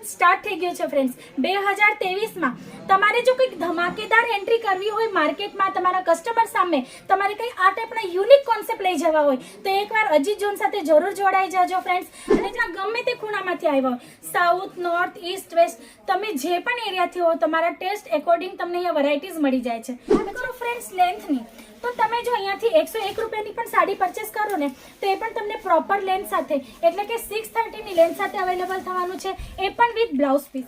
Start થઈ ગયો છે ફ્રેન્ડ્સ 2023 તમારે જો કંઈક ધમાકેદાર એન્ટ્રી કરવી હોય માર્કેટમાં તમારા કસ્ટમર સામે, તમારે કંઈ આ ટાઈપના યુનિક કોન્સેપ્ટ લઈ જવા હોય તો એકવાર અજીત ઝોન સાથે જરૂર જોડાઈ જાજો ફ્રેન્ડ્સ। અને જ્યાં ગમે તે ખૂણામાંથી આવ્યા હોય, સાઉથ, નોર્થ, ઈસ્ટ, વેસ્ટ, તમે જે પણ એરિયાથી હો તમારા ટેસ્ટ એકોર્ડિંગ તમને અહીંયા વેરાયટીઝ મળી જાય છે। વાત કરો ફ્રેન્ડ્સ લેન્થની, તો તમે જો અહીંયાથી 101 રૂપિયાની પણ સાડી પરચેસ કરો ને તો એ પણ તમને પ્રોપર લેન્થ સાથે એટલે કે 630 ની લેન્થ સાથે અવેલેબલ થવાનું છે, એ પણ વિથ બ્લાઉઝ પીસ।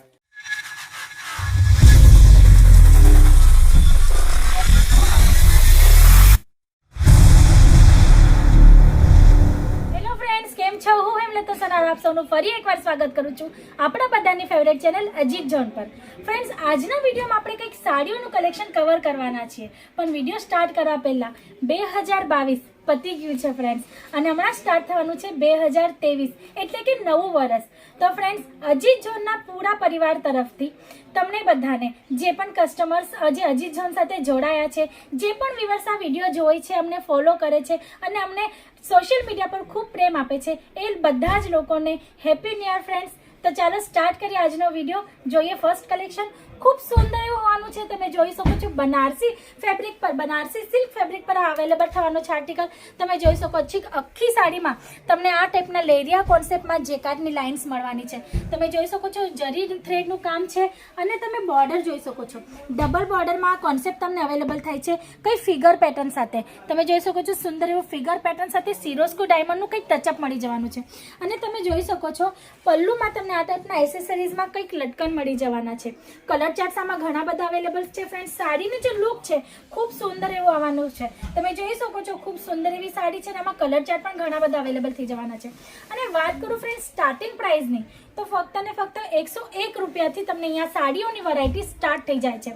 આપ સૌનું ફરી એકવાર સ્વાગત કરું છું આપણા બધાની ફેવરેટ ચેનલ અજીત ઝોન પર। ફ્રેન્ડ્સ, આજના વિડીયોમાં આપણે કંઈક સાડીઓનું કલેક્શન કવર કરવાના છીએ, પણ વિડીયો સ્ટાર્ટ કરવા પહેલા 2022 પતી ગયું છે ફ્રેન્ડ્સ, અને હમણાં સ્ટાર્ટ થવાનું છે 2023 એટલે કે નવું વર્ષ। તો ફ્રેન્ડ્સ, અજીત ઝોનના પૂરા પરિવાર તરફથી તમને બધાને જે પણ કસ્ટમર્સ આજે અજીત ઝોન સાથે જોડાયા છે, જે પણ વ્યુઅર્સ આ વિડીયો જોઈ છે, અમને ફોલો કરે છે અને અમને સોશિયલ મીડિયા પર ખૂબ પ્રેમ આપે છે, એ બધા જ લોકોને હેપી ન્યૂ યર ફ્રેન્ડ્સ। તો ચાલો સ્ટાર્ટ કરીએ આજનો વિડીયો। જોઈએ ફર્સ્ટ કલેક્શન, ખૂબ સુંદર એવું હોવાનું છે, તમે જોઈ શકો છો બનારસી ફેબ્રિક પર, બનારસી સિલ્ક ફેબ્રિક પર અવેલેબલ થવાનો છે આર્ટિકલ। તમે જોઈ શકો છો આખી સાડીમાં તમને આ ટાઈપના લેરિયા કોન્સેપ્ટમાં જેકાર્ડની લાઇન્સ મળવાની છે। તમે જોઈ શકો છો જરી થ્રેડનું કામ છે અને તમે બોર્ડર જોઈ શકો છો, ડબલ બોર્ડરમાં આ કોન્સેપ્ટ તમને અવેલેબલ થાય છે કઈ ફિગર પેટર્ન સાથે। તમે જોઈ શકો છો સુંદર એવું ફિગર પેટર્ન સાથે સિરોસ્કો ડાયમંડનું કંઈક ટચઅપ મળી જવાનું છે, અને તમે જોઈ શકો છો પલ્લુમાં તમને આ ટાઈપના એસેસરીઝમાં કંઈક લટકન મળી જવાના છે। કલર ચાર્ટ્સ આમાં ઘણા બધા અવેલેબલ છે ફ્રેન્ડ્સ। સાડીનું જે લુક છે ખૂબ સુંદર એવું આવવાનું છે, તમે જોઈ શકો છો ખૂબ સુંદર એવી સાડી છે, અને આમાં કલર ચાર્ટ પણ ઘણા બધા અવેલેબલ થઈ જવાના છે। અને વાત કરું ફ્રેન્ડ્સ સ્ટાર્ટિંગ પ્રાઇસની, તો ફક્ત ને ફક્ત 101 રૂપિયાથી તમને અહીંયા સાડીઓની વેરાયટી સ્ટાર્ટ થઈ જાય છે,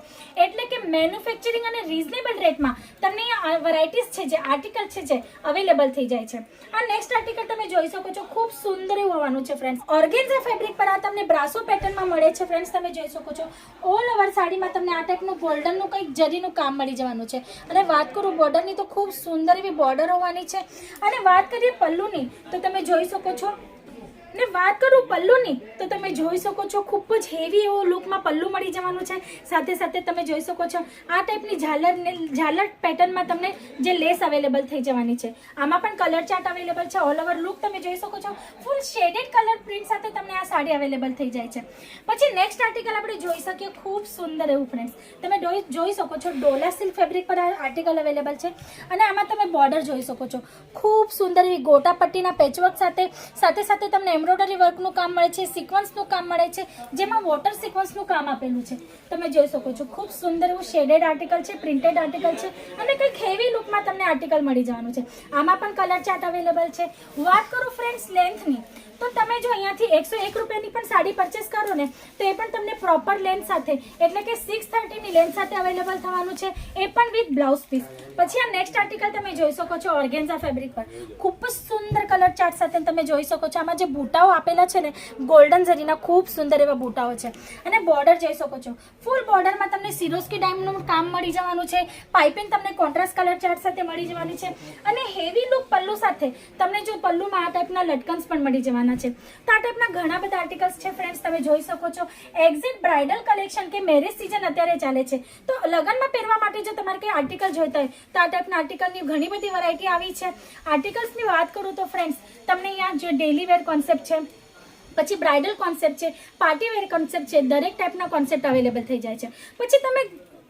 એટલે કે મેન્યુફેક્ચરિંગ અને રીઝનેબલ રેટમાં તમને અહીંયા વેરાયટીઝ છે જે આર્ટિકલ છે જે અવેલેબલ થઈ જાય છે। આ નેક્સ્ટ આર્ટિકલ તમે જોઈ શકો છો ખૂબ સુંદર એવું હોવાનું છે ફ્રેન્ડ્સ, ઓર્ગેન્ઝા ફેબ્રિક પર આ તમને બ્રાસો પેટર્નમાં મળે છે ફ્રેન્ડ્સ। તમે જોઈ શકો છો ઓલ ઓવર સાડીમાં તમને આ ટાઈપનું ગોલ્ડનનું કંઈક જરીનું કામ મળી જવાનું છે, અને વાત કરું બોર્ડરની તો ખૂબ સુંદર એવી બોર્ડર હોવાની છે। અને વાત કરીએ પલ્લુની તો તમે જોઈ શકો છો, ને વાત કરું પલ્લુની તો તમે જોઈ શકો છો ખૂબ જ હેવી એવો લુકમાં પલ્લુ મળી જવાનું છે, સાથે સાથે તમે જોઈ શકો છો આ ટાઈપની ઝાલર પેટર્નમાં તમને જે લેસ અવેલેબલ થઈ જવાની છે, આમાં પણ કલર ચાર્ટ અવેલેબલ છે। ઓલ ઓવર લુક તમે જોઈ શકો છો ફૂલ શેડેડ કલર પ્રિન્ટ સાથે તમને આ સાડી અવેલેબલ થઈ જાય છે। પછી નેક્સ્ટ આર્ટિકલ આપણે જોઈ શકીએ ખૂબ સુંદર એવું ફ્રેન્ડ્સ, તમે જોઈ શકો છો ડોલા સિલ્ક ફેબ્રિક પર આ આર્ટિકલ અવેલેબલ છે, અને આમાં તમે બોર્ડર જોઈ શકો છો ખૂબ સુંદર એવી ગોટા પટ્ટીના પેચવર્ક સાથે તમને એમ્બ્રોઇડરી વર્કનું કામ મળે છે, સિક્વન્સનું કામ મળે છે, જેમાં વોટર સિક્વન્સનું કામ આપેલું છે। તમે જોઈ શકો છો ખૂબ સુંદર એવું શેડેડ આર્ટિકલ છે, પ્રિન્ટેડ આર્ટિકલ છે, અને કંઈક હેવી લુકમાં તમને આર્ટિકલ મળી જવાનું છે, આમાં પણ કલર ચાર્ટ અવેલેબલ છે। વાત કરું ફ્રેન્ડ્સ લેન્થની, તો તમે જો અહીંયાથી 101 રૂપિયાની પણ સાડી પરચેસ કરો ને તો એ પણ તમને પ્રોપર લેન્થ સાથે એટલે કે 630 ની લેન્થ સાથે અવેલેબલ થવાનું છે, એ પણ વિથ બ્લાઉઝ પીસ। પછી આ નેક્સ્ટ આર્ટિકલ તમે જોઈ શકો છો ઓર્ગેન્ઝા ફેબ્રિક પર ખૂબ જ સુંદર કલર ચાર્ટ સાથે તમે જોઈ શકો છો, આમાં જે બૂટાઓ આપેલા છે ને ગોલ્ડન ઝરીના ખૂબ સુંદર એવા બૂટાઓ છે, અને બોર્ડર જોઈ શકો છો ફૂલ બોર્ડરમાં તમને સિરોસ્કી ડાયમંડનું કામ મળી જવાનું છે, પાઇપિંગ તમને કોન્ટ્રાસ્ટ કલર ચાર્ટ સાથે મળી જવાની છે, અને હેવી લુક પલ્લુ સાથે તમને જો પલ્લુમાં આ ટાઈપના લટકન્સ પણ મળી જવાના છે। તો આ ટાઈપના ઘણા બધા આર્ટિકલ્સ છે ફ્રેન્ડ્સ, તમે જોઈ શકો છો એક્ઝેક્ટ બ્રાઇડલ કલેક્શન કે મેરેજ સિઝન અત્યારે ચાલે છે, તો લગ્નમાં પહેરવા માટે જો તમારે કંઈ આર્ટિકલ જોઈતા હોય તો આ ટાઈપના આર્ટિકલની ઘણી બધી વેરાયટી આવી છે। આર્ટિકલ્સની વાત કરું તો ફ્રેન્ડ્સ તમને અહીંયા જે ડેલી વેર કોન્સેપ્ટ છે, પછી બ્રાઇડલ કોન્સેપ્ટ છે, પાર્ટી વેર કોન્સેપ્ટ છે, દરેક ટાઈપના કોન્સેપ્ટ અવેલેબલ થઈ જાય છે। પછી તમે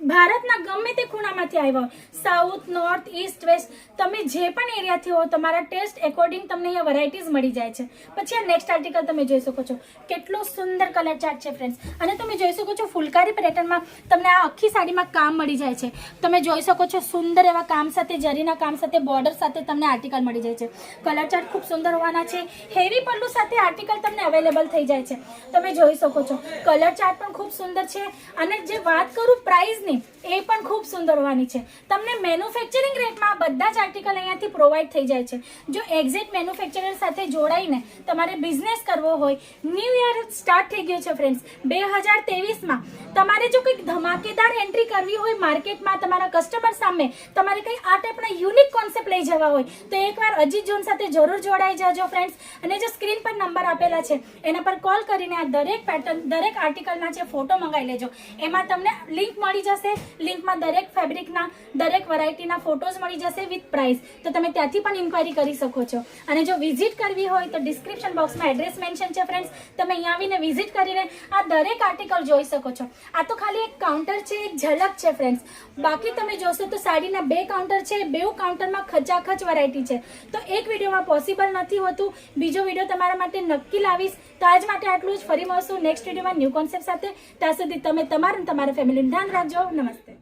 ભારતના ગમે તે ખૂણામાંથી આવ્યા હોય, સાઉથ, નોર્થ, ઈસ્ટ, વેસ્ટ, તમે જે પણ એરિયાથી હો તમારા ટેસ્ટ એકોર્ડિંગ તમને અહીંયા વેરાયટીઝ મળી જાય છે। પછી આ નેક્સ્ટ આર્ટિકલ તમે જોઈ શકો છો કેટલો સુંદર કલર ચાર્ટ છે ફ્રેન્ડ્સ, અને તમે જોઈ શકો છો ફુલકારી પેટર્નમાં તમને આ આખી સાડીમાં કામ મળી જાય છે। તમે જોઈ શકો છો સુંદર એવા કામ સાથે જરીના કામ સાથે બોર્ડર સાથે તમને આર્ટિકલ મળી જાય છે, કલર ચાર્ટ ખૂબ સુંદર હોવાના છે, હેવી પલ્લુ સાથે આર્ટિકલ તમને અવેલેબલ થઈ જાય છે। તમે જોઈ શકો છો કલર ચાર્ટ પણ ખૂબ સુંદર છે। અને જે વાત કરું પ્રાઇસની ક્વોલિટીની એ પણ ખૂબ સુંદર હોવાની છે. તમને મેન્યુફેક્ચરિંગ રેટમાં બધા જ આર્ટિકલ અહીંયાથી પ્રોવાઈડ થઈ જાય છે. જો એક્ઝેક્ટ મેન્યુફેક્ચરર સાથે જોડાઈને તમારે બિઝનેસ કરવો હોય, ન્યૂ યર સ્ટાર્ટ થઈ ગયું છે ફ્રેન્ડ્સ 2023માં, તમારે જો કંઈક ધમાકેદાર એન્ટ્રી કરવી હોય માર્કેટમાં તમારા કસ્ટમર સામે, તમારે કંઈ આ ટાઈપના યુનિક કોન્સેપ્ટ લઈ જવા હોય તો એકવાર અજીત ઝોન સાથે જરૂર જોડાઈ જાજો ફ્રેન્ડ્સ. અને જે સ્ક્રીન પર નંબર આપેલા છે એના પર કોલ કરીને આ દરેક પેટર્ન, દરેક આર્ટિકલના જે ફોટો મંગાવી લેજો. એમાં તમને લિંક મળી જશે. લિંકમાં દરેક ફેબ્રિકના, દરેક વેરાયટીના ફોટોઝ મળી જશે વિથ પ્રાઇસ. તો તમે ત્યાંથી પણ ઇન્ક્વાયરી કરી શકો છો. અને જો વિઝિટ કરવી હોય તો ડિસ્ક્રિપ્શન બોક્સમાં એડ્રેસ મેન્શન છે ફ્રેન્ડ્સ. તમે અહીંયા આવીને વિઝિટ કરીને આ દરેક આર્ટિકલ જોઈ શકો છો. આ તો ખાલી એક કાઉન્ટર છે, એક ઝલક છે ફ્રેન્ડ્સ. બાકી તમે જોશો તો સાડીના 2 કાઉન્ટર છે. 2 કાઉન્ટરમાં ખચાખચ વેરાયટી છે. તો એક વિડીયોમાં પોસિબલ નથી હોતું. બીજો વિડીયો તમારા માટે નક્કી લાવીશ. તો આજ માટે આટલું જ. ફરી મળશું નેક્સ્ટ વિડીયોમાં ન્યૂ કોન્સેપ્ટ સાથે. ત્યાં સુધી તમે તમારા ફેમિલીનું ધ્યાન રાખજો. નમસ્તે.